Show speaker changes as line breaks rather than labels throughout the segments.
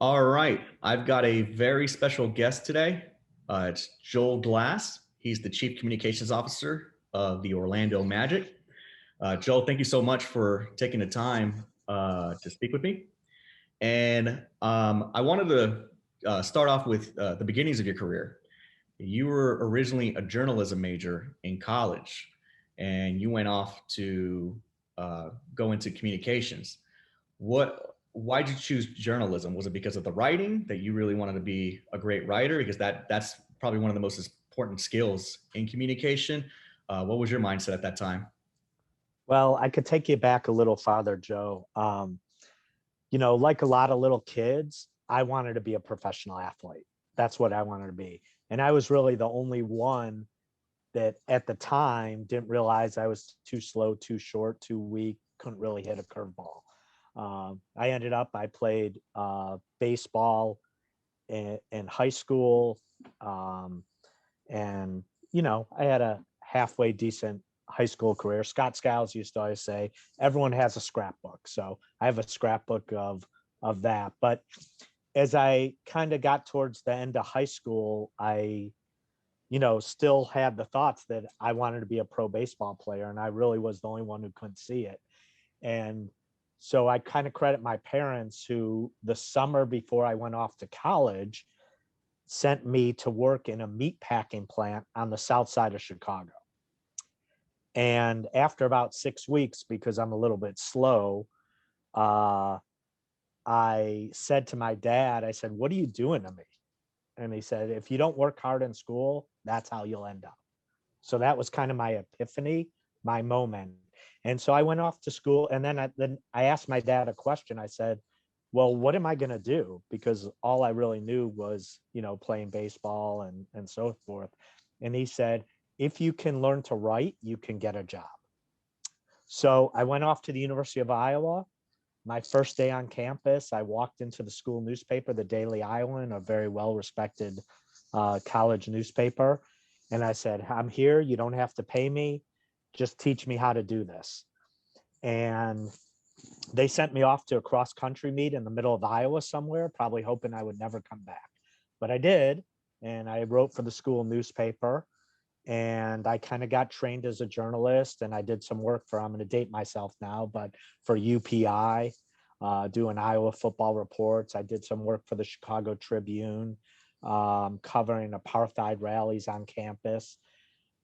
All right. I've got a very special guest today. It's Joel Glass. He's the Chief Communications Officer of the Orlando Magic. Joel, thank you so much for taking the time to speak with me. And I wanted to start off with the beginnings of your career. You were originally a journalism major in college, and you went off to go into communications. Why did you choose journalism? Was it because of the writing that you really wanted to be a great writer? Because that's probably one of the most important skills in communication. What was your mindset at that time?
Well, I could take you back a little farther, Joe. Like a lot of little kids, I wanted to be a professional athlete. That's what I wanted to be. And I was really the only one that at the time didn't realize I was too slow, too short, too weak, couldn't really hit a curveball. I played baseball in high school. Um, and, I had a halfway decent high school career. Scott Skiles used to always say, everyone has a scrapbook. So I have a scrapbook of that. But as I kind of got towards the end of high school, I still had the thoughts that I wanted to be a pro baseball player. And I really was the only one who couldn't see it. And so I kind of credit my parents who the summer before I went off to college sent me to work in a meat packing plant on the south side of Chicago. And after about 6 weeks, because I'm a little bit slow, uh, I said to my dad, I said, "What are you doing to me?" And he said, "If you don't work hard in school, that's how you'll end up." So that was kind of my epiphany, my moment. And so I went off to school, and then I asked my dad a question. I said, "Well, what am I going to do?" Because all I really knew was, playing baseball and so forth. And he said, "If you can learn to write, you can get a job." So I went off to the University of Iowa. My first day on campus, I walked into the school newspaper, the Daily Iowan, a very well-respected college newspaper. And I said, "I'm here. You don't have to pay me. Just teach me how to do this." And they sent me off to a cross country meet in the middle of Iowa somewhere, probably hoping I would never come back. But I did. And I wrote for the school newspaper, and I kind of got trained as a journalist, and I did some work for, I'm going to date myself now, but for UPI, doing Iowa football reports. I did some work for the Chicago Tribune, covering apartheid rallies on campus.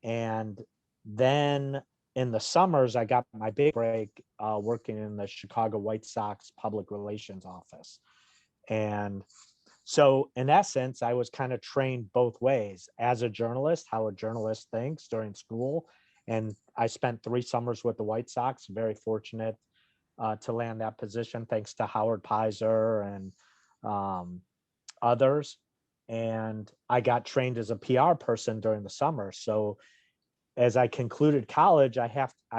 And then in the summers, I got my big break working in the Chicago White Sox public relations office. And so in essence, I was kind of trained both ways as a journalist, how a journalist thinks during school. And I spent 3 summers with the White Sox, very fortunate to land that position, thanks to Howard Pizer and others. And I got trained as a PR person during the summer. So as I concluded college, I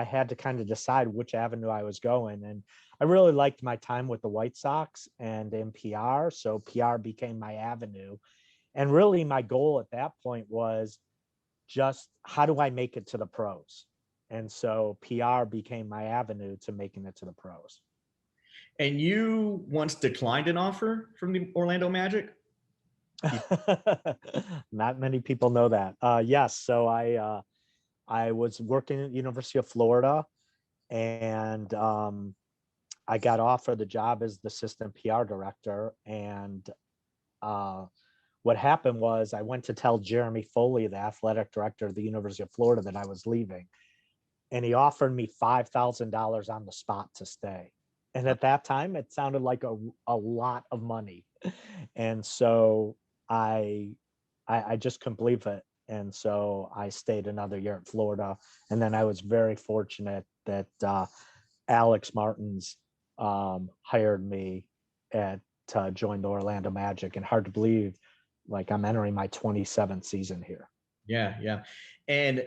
had to kind of decide which avenue I was going. And I really liked my time with the White Sox and in PR. So PR became my avenue. And really my goal at that point was just how do I make it to the pros? And so PR became my avenue to making it to the pros.
And you once declined an offer from the Orlando Magic?
Not many people know that. Yes. So I was working at the University of Florida, and I got offered the job as the assistant PR director. And uh, what happened was I went to tell Jeremy Foley, the athletic director of the University of Florida, that I was leaving. And he offered me $5,000 on the spot to stay. And at that time, it sounded like a lot of money. And so I, I just couldn't believe it. And so I stayed another year at Florida. And then I was very fortunate that Alex Martins hired me to join the Orlando Magic. And hard to believe, like I'm entering my 27th season here.
Yeah, yeah. And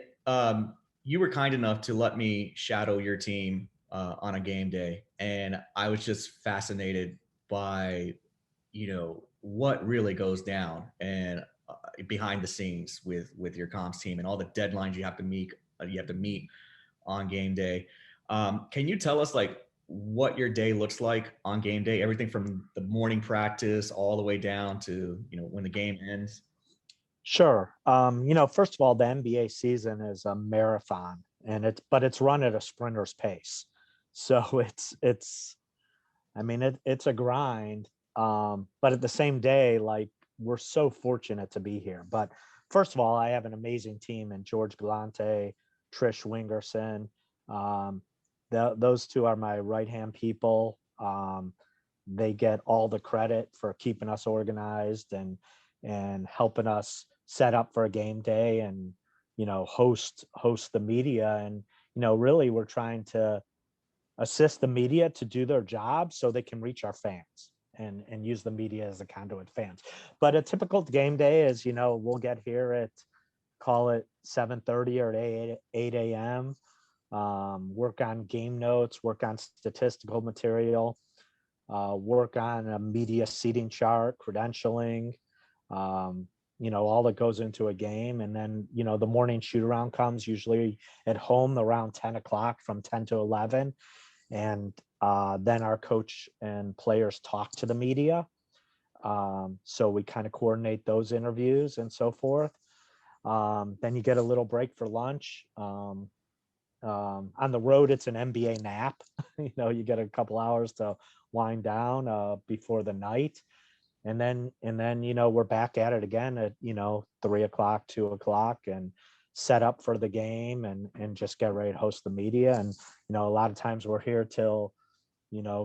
you were kind enough to let me shadow your team on a game day, and I was just fascinated by, what really goes down and behind the scenes with your comms team and all the deadlines you have to meet. You have to meet on game day. Can you tell us like what your day looks like on game day, everything from the morning practice all the way down to, when the game ends?
Sure. First of all, the NBA season is a marathon, and it's run at a sprinter's pace. So it's a grind. But at the same day, like, we're so fortunate to be here. But first of all, I have an amazing team in George Galante, Trish Wingerson. Um, those two are my right-hand people. They get all the credit for keeping us organized and helping us set up for a game day and, host the media. And, really we're trying to assist the media to do their job so they can reach our fans and use the media as a conduit fans. But a typical game day is, we'll get here at, call it 7:30 or 8 a.m. Work on game notes, work on statistical material, work on a media seating chart, credentialing, all that goes into a game. And then, the morning shoot around comes usually at home around 10 o'clock from 10 to 11. And then our coach and players talk to the media. So we kind of coordinate those interviews and so forth. Then you get a little break for lunch. On the road, it's an NBA nap. You get a couple hours to wind down before the night. And then, we're back at it again at, 3 o'clock, 2 o'clock, and set up for the game and just get ready to host the media. And, a lot of times we're here till,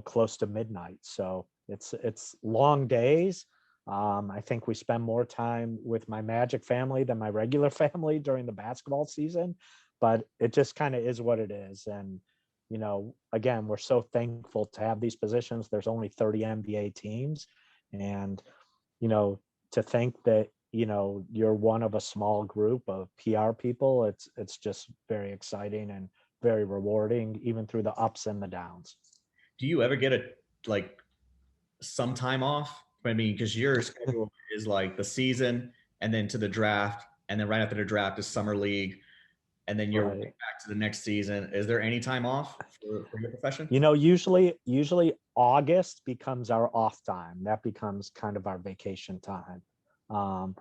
close to midnight. So it's long days. I think we spend more time with my Magic family than my regular family during the basketball season, but it just kind of is what it is. And, again, we're so thankful to have these positions. There's only 30 NBA teams. And, to think that, you're one of a small group of PR people, it's just very exciting and very rewarding, even through the ups and the downs.
Do you ever get some time off? I mean, because your schedule is like the season and then to the draft, and then right after the draft is summer league, and then you're right
Right.
back to the next season. Is there any time off for your profession?
Usually August becomes our off time. That becomes kind of our vacation time. And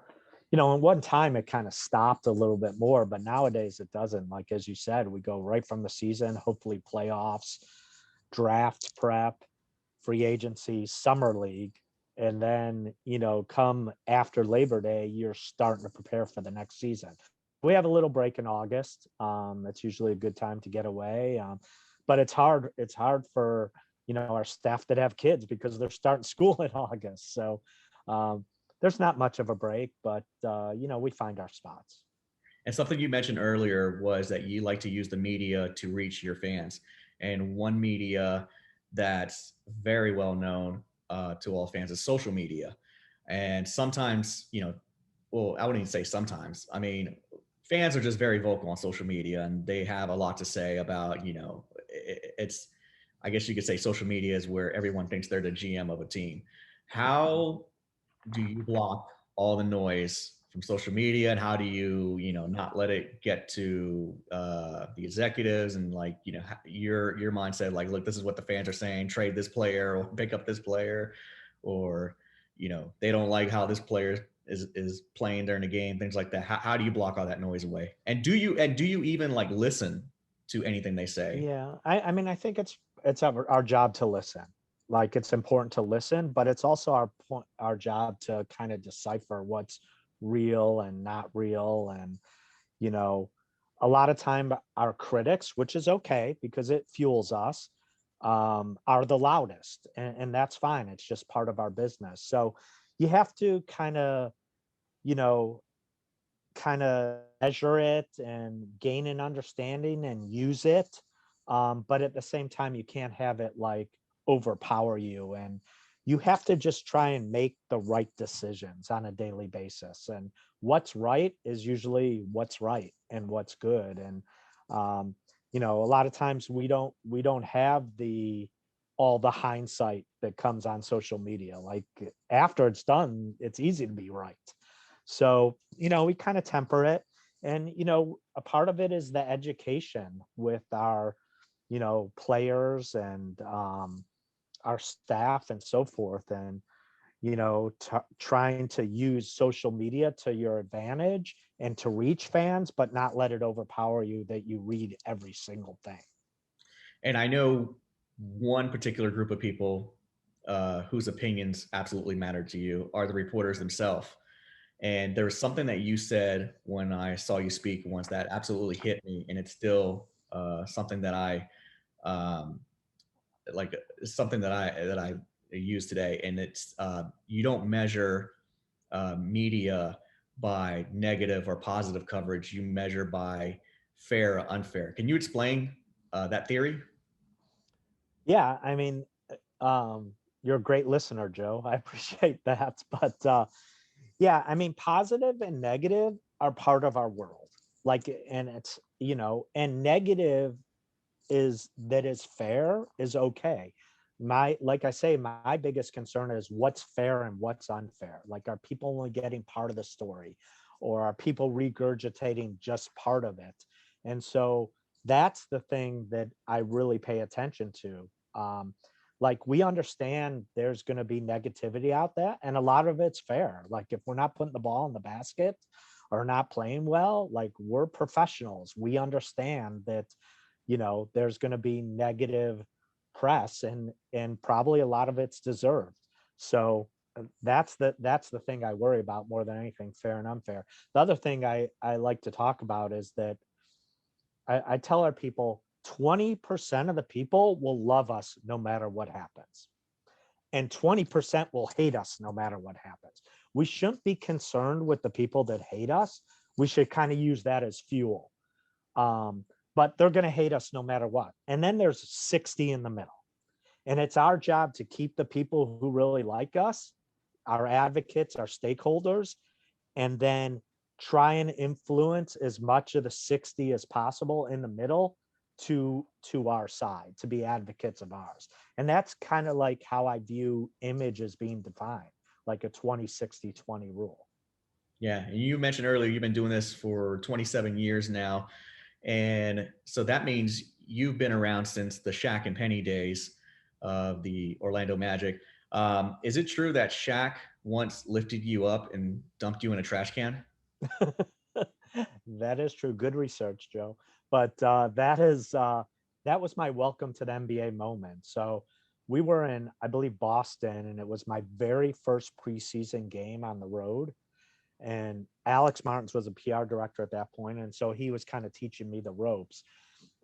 one time it kind of stopped a little bit more, but nowadays it doesn't. Like, as you said, we go right from the season, hopefully playoffs, draft prep, free agency, summer league. And then, come after Labor Day, you're starting to prepare for the next season. We have a little break in August. It's usually a good time to get away. But it's hard. It's hard for, our staff that have kids because they're starting school in August. So there's not much of a break, but, we find our spots.
And something you mentioned earlier was that you like to use the media to reach your fans. And one media that's very well known to all fans is social media. And sometimes, well, I wouldn't even say sometimes. I mean, fans are just very vocal on social media, and they have a lot to say about, it's, I guess you could say social media is where everyone thinks they're the GM of a team. How do you block all the noise from social media, and how do you not let it get to the executives and your mindset, like, look, this is what the fans are saying, trade this player or pick up this player, or they don't like how this player is playing during the game, things like that. How do you block all that noise away? And do you even listen to anything they say?
Yeah, I think it's our job to listen. Like, it's important to listen, but it's also our job to kind of decipher what's real and not real. And, a lot of time our critics, which is okay because it fuels us, are the loudest, and that's fine. It's just part of our business. So you have to kind of, you know, measure it and gain an understanding and use it. But at the same time, you can't have it overpower you, and you have to just try and make the right decisions on a daily basis. And what's right is usually what's right and what's good. And a lot of times we don't have all the hindsight that comes on social media. Like, after it's done, it's easy to be right. So, we kind of temper it. And, a part of it is the education with our players and our staff and so forth, and trying to use social media to your advantage and to reach fans, but not let it overpower you that you read every single thing.
And I know one particular group of people whose opinions absolutely matter to you are the reporters themselves. And there was something that you said when I saw you speak once that absolutely hit me, and it's still something that I um, like something that I use today. And it's you don't measure media by negative or positive coverage. You measure by fair or unfair. Can you explain that theory?
Yeah, I mean, you're a great listener, Joe. I appreciate that. But yeah, I mean, positive and negative are part of our world. Like, and it's, and negative is fair is okay. Like I say, my biggest concern is what's fair and what's unfair. Like, are people only getting part of the story, or are people regurgitating just part of it? And so that's the thing that I really pay attention to. Like, we understand there's going to be negativity out there, and a lot of it's fair. Like, if we're not putting the ball in the basket or not playing well, like, we're professionals. We understand that there's going to be negative press, and probably a lot of it's deserved. So that's the thing I worry about more than anything, fair and unfair. The other thing I like to talk about is that I tell our people 20% of the people will love us no matter what happens, and 20% will hate us no matter what happens. We shouldn't be concerned with the people that hate us. We should kind of use that as fuel. um, but they're going to hate us no matter what. And then there's 60 in the middle. And it's our job to keep the people who really like us, our advocates, our stakeholders, and then try and influence as much of the 60 as possible in the middle to our side, to be advocates of ours. And that's kind of like how I view image as being defined, like a 20-60-20 rule.
Yeah, and you mentioned earlier you've been doing this for 27 years now. And so that means you've been around since the Shaq and Penny days of the Orlando Magic. Is it true that Shaq once lifted you up and dumped you in a trash can?
That is true. Good research, Joe. But that was my welcome to the NBA moment. So we were in, I believe, Boston, and it was my very first preseason game on the road. And Alex Martins was a PR director at that point, and so he was kind of teaching me the ropes.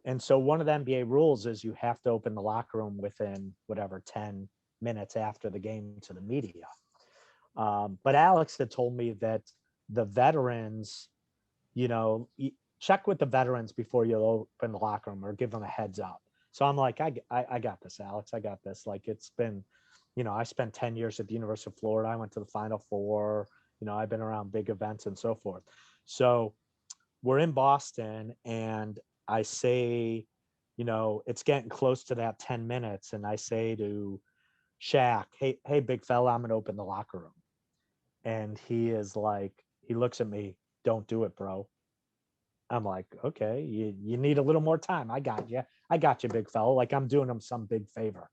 And so one of the NBA rules is you have to open the locker room within whatever 10 minutes after the game to the media. But Alex had told me that the veterans, check with the veterans before you open the locker room or give them a heads up. So I'm like, I got this, Alex. I got this. Like, it's been, I spent 10 years at the University of Florida. I went to the Final Four. I've been around big events and so forth. So we're in Boston, and I say, it's getting close to that 10 minutes. And I say to Shaq, hey, big fella, I'm going to open the locker room. And he is like, he looks at me, don't do it, bro. I'm like, okay, you need a little more time. I got you. I got you, big fella. Like, I'm doing him some big favor.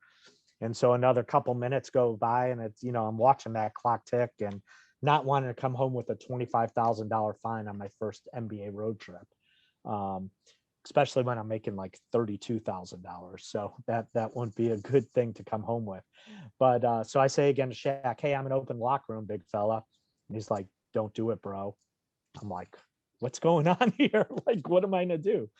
And so another couple minutes go by, and it's, I'm watching that clock tick and not wanting to come home with a $25,000 fine on my first NBA road trip. Um, Especially when I'm making like $32,000. So that wouldn't be a good thing to come home with. But so I say again to Shaq, hey, I'm an open locker room, big fella. And he's like, don't do it, bro. I'm like, what's going on here? Like, what am I gonna do?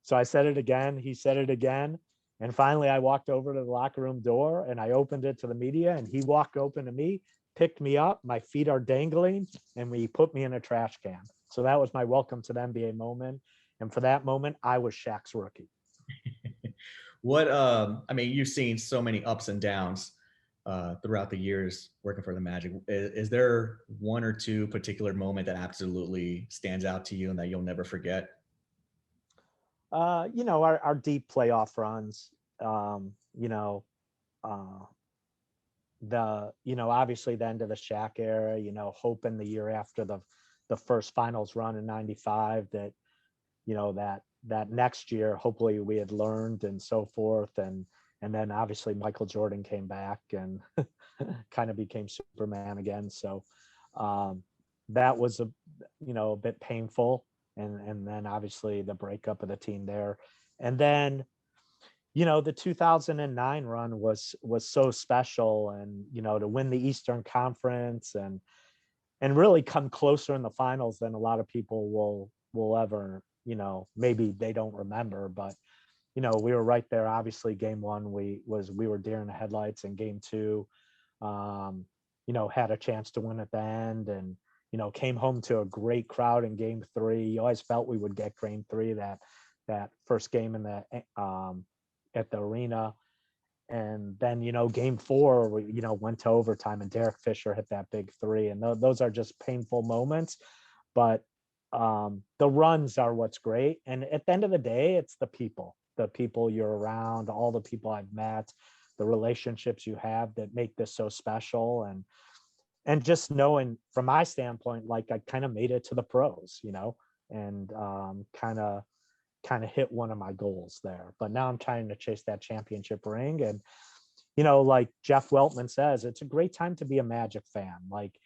So I said it again. He said it again. And finally, I walked over to the locker room door and I opened it to the media, and he walked open to me, picked me up. My feet are dangling, and he put me in a trash can. So that was my welcome to the NBA moment. And for that moment, I was Shaq's rookie.
I mean, you've seen so many ups and downs throughout the years working for the Magic. Is there one or two particular moment that absolutely stands out to you and that you'll never forget?
Our deep playoff runs, uh, obviously the end of the Shaq era, hoping the year after the first finals run in 95 that, that next year, hopefully we had learned and so forth. And then obviously Michael Jordan came back and kind of became Superman again. So that was a bit painful. And then obviously the breakup of the team there. And then, the 2009 run was so special, and, to win the Eastern Conference and really come closer in the finals than a lot of people will ever, maybe they don't remember, but we were right there. Obviously game one, we were deer in the headlights, and game two, had a chance to win at the end, and, came home to a great crowd in game three. You always felt we would get game three, that first game in the, at the arena. And then, game four, we, went to overtime, and Derek Fisher hit that big three. And those are just painful moments. But the runs are what's great. And at the end of the day, it's the people you're around, all the people I've met, the relationships you have that make this so special. And just knowing from my standpoint, like I kind of made it to the pros, and kind of hit one of my goals there. But now I'm trying to chase that championship ring. And, like Jeff Weltman says, it's a great time to be a Magic fan. Like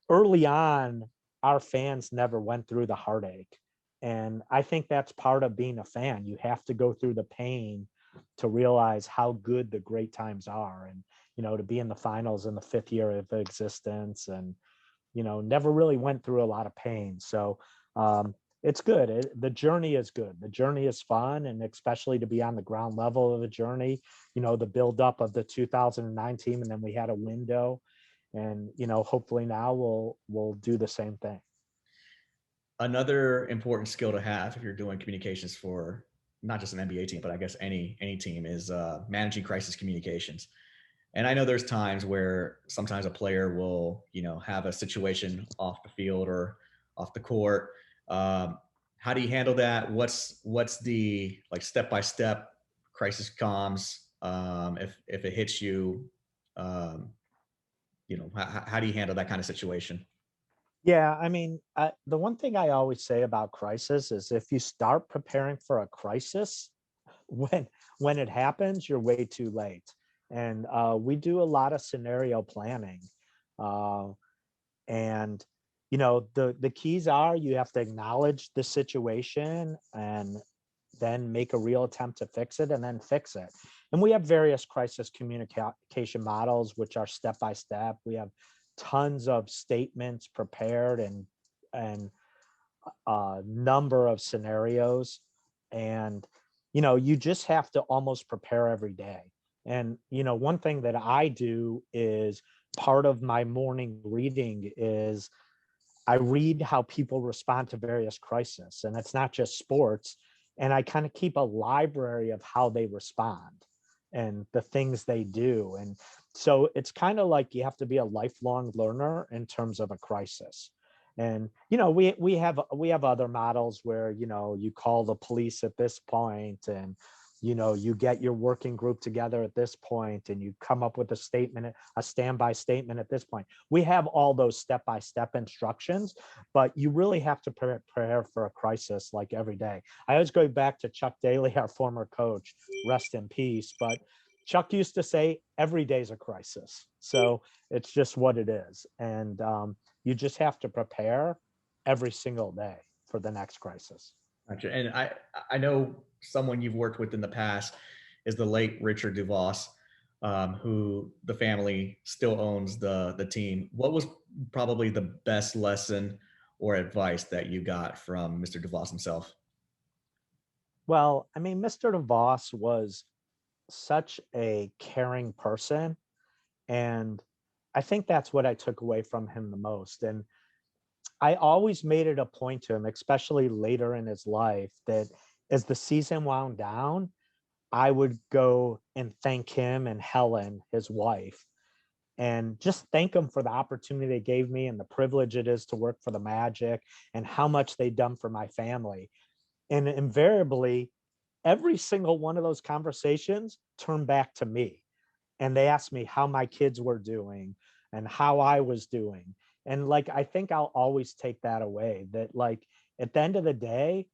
early on, our fans never went through the heartache. And I think that's part of being a fan. You have to go through the pain to realize how good the great times are. And, to be in the finals in the 5th year of existence, and, never really went through a lot of pain. So it's good. The journey is good. The journey is fun. And especially to be on the ground level of the journey, the buildup of the 2009 team. And then we had a window, and, hopefully now we'll do the same thing.
Another important skill to have if you're doing communications for not just an NBA team, but I guess any team, is managing crisis communications. And I know there's times where sometimes a player will, have a situation off the field or off the court. How do you handle that? What's the step-by-step crisis comms? If it hits you, how do you handle that kind of situation?
Yeah, I mean, the one thing I always say about crisis is if you start preparing for a crisis, when it happens, you're way too late. And we do a lot of scenario planning, and the keys are you have to acknowledge the situation and then make a real attempt to fix it, and then fix it. And we have various crisis communication models, which are step by step. We have tons of statements prepared, and a number of scenarios. And you just have to almost prepare every day. And one thing that I do is part of my morning reading is I read how people respond to various crises, and it's not just sports. And I kind of keep a library of how they respond and the things they do. And so it's kind of like you have to be a lifelong learner in terms of a crisis. And we have other models where you call the police at this point, and you get your working group together at this point, and you come up with a standby statement at this point. We have all those step-by-step instructions, but you really have to prepare for a crisis like every day. I always go back to Chuck Daly, our former coach, rest in peace, but Chuck used to say every day's a crisis. So it's just what it is. And you just have to prepare every single day for the next crisis.
Gotcha. And I know someone you've worked with in the past is the late Richard DeVos, who the family still owns the team. What was probably the best lesson or advice that you got from Mr. DeVos himself?
Well, I mean, Mr. DeVos was such a caring person. And I think that's what I took away from him the most. And I always made it a point to him, especially later in his life, that as the season wound down, I would go and thank him and Helen, his wife, and just thank them for the opportunity they gave me and the privilege it is to work for the Magic and how much they've done for my family. And invariably, every single one of those conversations turned back to me. And they asked me how my kids were doing and how I was doing. And I think I'll always take that away, that at the end of the day,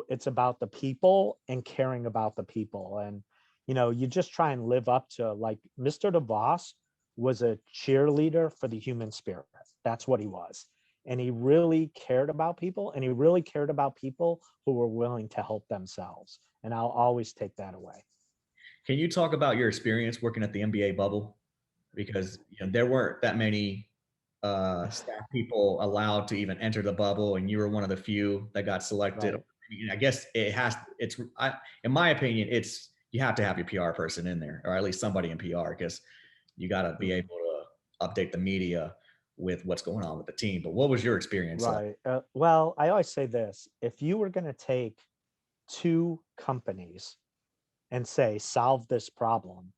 it's about the people and caring about the people. And, you just try and live up to, like, Mr. DeVos was a cheerleader for the human spirit. That's what he was. And he really cared about people, and he really cared about people who were willing to help themselves. And I'll always take that away.
Can you talk about your experience working at the NBA bubble? Because there weren't that many staff people allowed to even enter the bubble, and you were one of the few that got selected.
Right.
I guess in my opinion, you have to have your PR person in there, or at least somebody in PR, because you got to be able to update the media with what's going on with the team. But what was your experience like?
Right. Well, I always say this: if you were going to take two companies and say, solve this problem,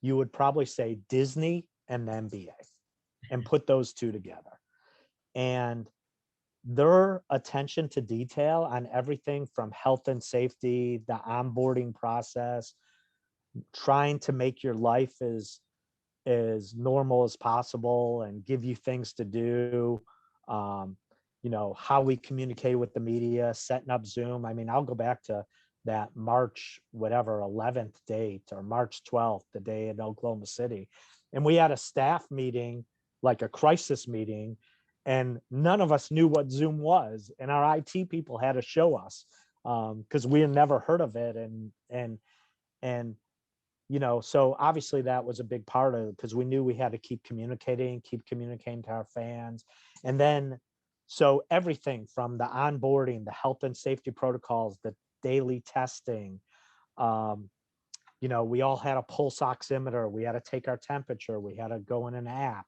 you would probably say Disney and the NBA, and put those two together. And their attention to detail on everything from health and safety, the onboarding process, trying to make your life as normal as possible and give you things to do. Um, how we communicate with the media, setting up Zoom. I mean, I'll go back to that March, whatever, 11th date, or March 12th, the day in Oklahoma City. And we had a staff meeting, like a crisis meeting, and none of us knew what Zoom was. And our IT people had to show us, because we had never heard of it. And so obviously that was a big part of it, because we knew we had to keep communicating to our fans. And then, so everything from the onboarding, the health and safety protocols, the daily testing, we all had a pulse oximeter, we had to take our temperature, we had to go in an app,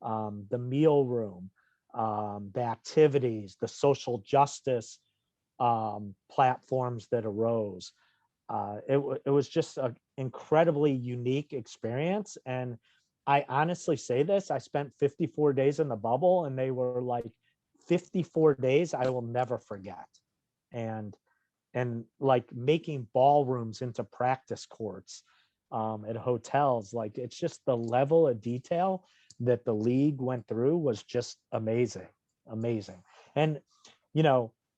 the meal room, the activities, the social justice platforms that arose. It was just an incredibly unique experience. And I honestly say this, I spent 54 days in the bubble, and they were like 54 days I will never forget. And like making ballrooms into practice courts at hotels, like, it's just the level of detail that the league went through was just amazing. And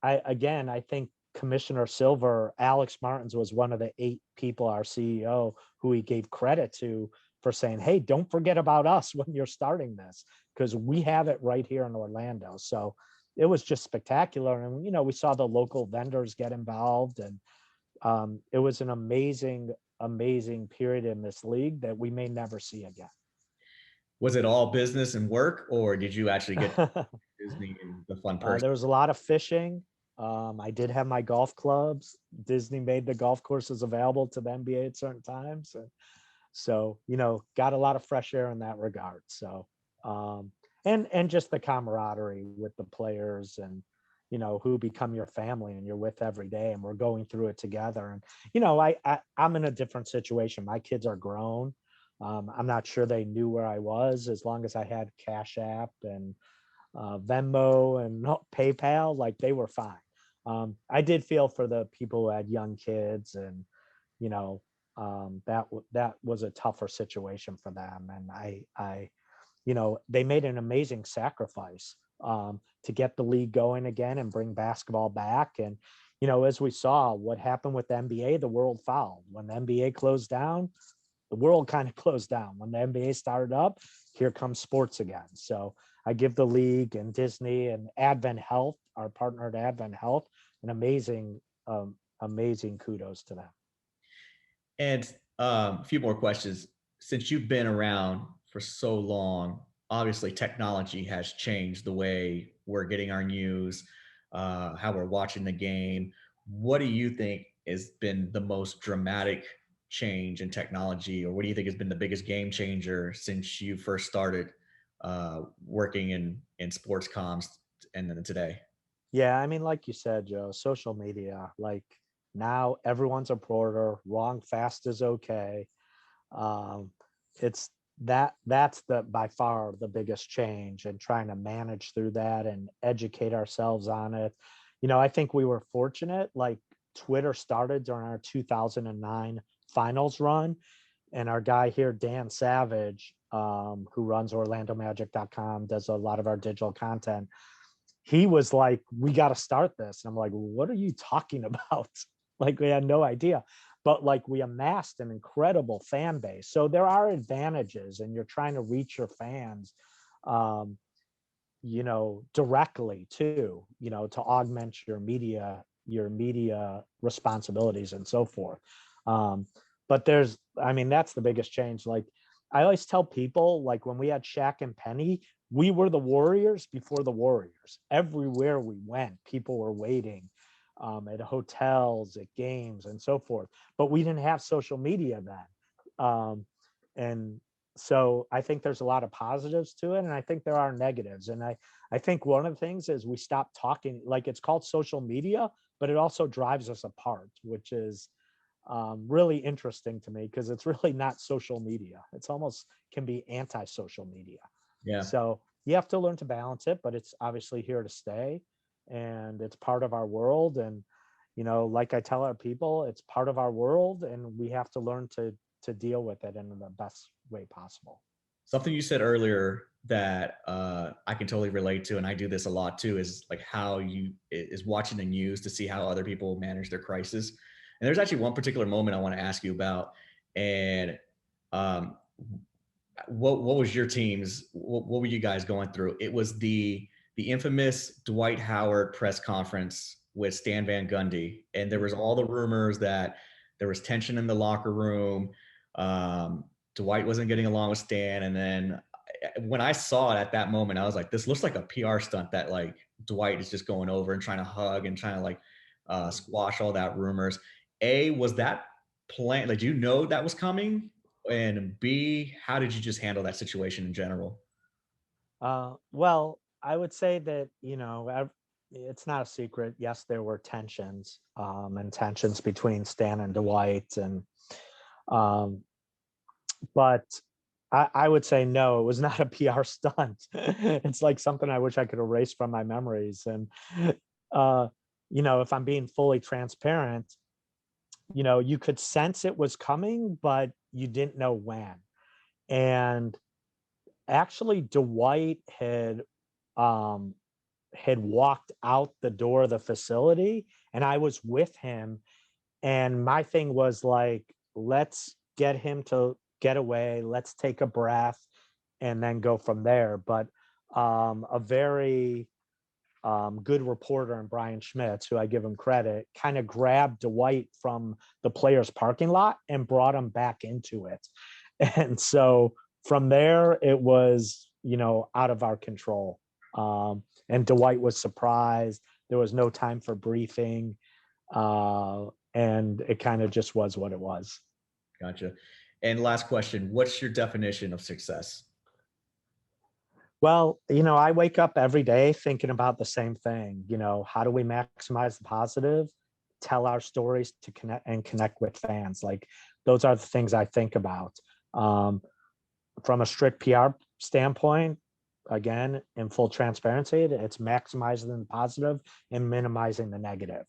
I think Commissioner Silver, Alex Martins, was one of the 8 people, our CEO, who he gave credit to for saying, hey, don't forget about us when you're starting this, because we have it right here in Orlando. So it was just spectacular. And, we saw the local vendors get involved, and it was an amazing period in this league that we may never see again.
Was it all business and work, or did you actually get Disney and the fun person?
There was a lot of fishing. I did have my golf clubs. Disney made the golf courses available to the NBA at certain times. And so, got a lot of fresh air in that regard. So, and just the camaraderie with the players, and, who become your family and you're with every day, and we're going through it together. And, I'm in a different situation. My kids are grown. I'm not sure they knew where I was, as long as I had Cash App and Venmo and PayPal, like, they were fine. I did feel for the people who had young kids, and that was a tougher situation for them. And I they made an amazing sacrifice to get the league going again and bring basketball back. And as we saw what happened with the NBA, the world followed. When the NBA closed down, the world kind of closed down. When the NBA started up, here comes sports again. So I give the league and Disney and Advent Health, our partner at Advent Health, an amazing kudos to them.
And a few more questions. Since you've been around for so long, obviously technology has changed the way we're getting our news, how we're watching the game. What do you think has been the most dramatic change in technology, or what do you think has been the biggest game changer since you first started working in sports comms and then today?
Yeah, I mean, like you said, Joe, social media, like, now everyone's a reporter. Wrong fast is okay. It's that's the by far the biggest change, and trying to manage through that and educate ourselves on it. I think we were fortunate, like, Twitter started during our 2009 finals run, and our guy here, Dan Savage, who runs OrlandoMagic.com, does a lot of our digital content. he was like, we got to start this. And I'm like, what are you talking about? Like, we had no idea. But like, we amassed an incredible fan base. So there are advantages, and you're trying to reach your fans, um, directly too, to augment your media responsibilities and so forth. But that's the biggest change. Like, I always tell people, like, when we had Shaq and Penny, we were the Warriors before the Warriors. Everywhere we went, people were waiting, at hotels, at games, and so forth. But we didn't have social media then. And so I think there's a lot of positives to it, and I think there are negatives. And I think one of the things is we stopped talking. Like, it's called social media, but it also drives us apart, which is really interesting to me, because it's really not social media. It's almost can be anti-social media.
Yeah.
So you have to learn to balance it, but it's obviously here to stay, and it's part of our world. And like I tell our people, it's part of our world, and we have to learn to deal with it in the best way possible.
Something you said earlier that I can totally relate to, and I do this a lot too, is like how you is watching the news to see how other people manage their crisis. And there's actually one particular moment I want to ask you about. And um, what was your team's? What were you guys going through? It was the infamous Dwight Howard press conference with Stan Van Gundy, and there was all the rumors that there was tension in the locker room. Dwight wasn't getting along with Stan, and then when I saw it at that moment, I was like, this looks like a PR stunt that like Dwight is just going over and trying to hug and trying to like squash all that rumors. A, was that plan? Like, you know that was coming? And B, how did you just handle that situation in general?
Well, I would say that, it's not a secret. Yes, there were tensions, and tensions between Stan and Dwight. Um, but I would say no, it was not a PR stunt. It's like something I wish I could erase from my memories. And, if I'm being fully transparent, you could sense it was coming, but you didn't know when. And actually, Dwight um, had walked out the door of the facility, and I was with him. And my thing was like, let's get him to get away. Let's take a breath and then go from there. But a very good reporter, and Brian Schmitz, who I give him credit, kind of grabbed Dwight from the players' parking lot and brought him back into it. And so from there, it was, out of our control. And Dwight was surprised. There was no time for briefing. And it kind of just was what it was.
Gotcha. And last question, what's your definition of success?
Well, I wake up every day thinking about the same thing. How do we maximize the positive, tell our stories to connect with fans? Like, those are the things I think about. From a strict PR standpoint, again, in full transparency, it's maximizing the positive and minimizing the negative.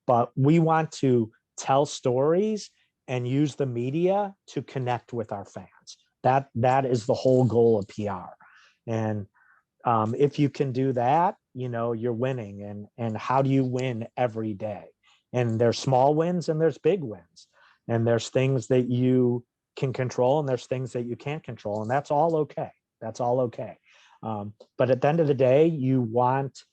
But we want to tell stories and use the media to connect with our fans. That is the whole goal of PR. And if you can do that, you're winning. And how do you win every day? And there's small wins and there's big wins. And there's things that you can control and there's things that you can't control. And that's all okay. That's all okay. But at the end of the day, you want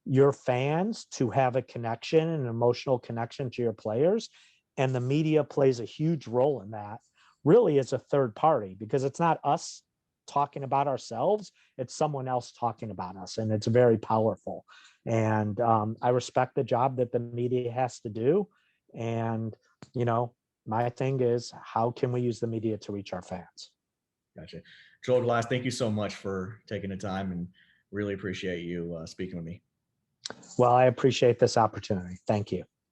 your fans to have a connection, an emotional connection to your players. And the media plays a huge role in that, really, as a third party, because it's not us talking about ourselves, it's someone else talking about us, and it's very powerful. And I respect the job that the media has to do. And my thing is, how can we use the media to reach our fans?
Gotcha. Joel Glass, thank you so much for taking the time, and really appreciate you speaking with me.
Well, I appreciate this opportunity. Thank you.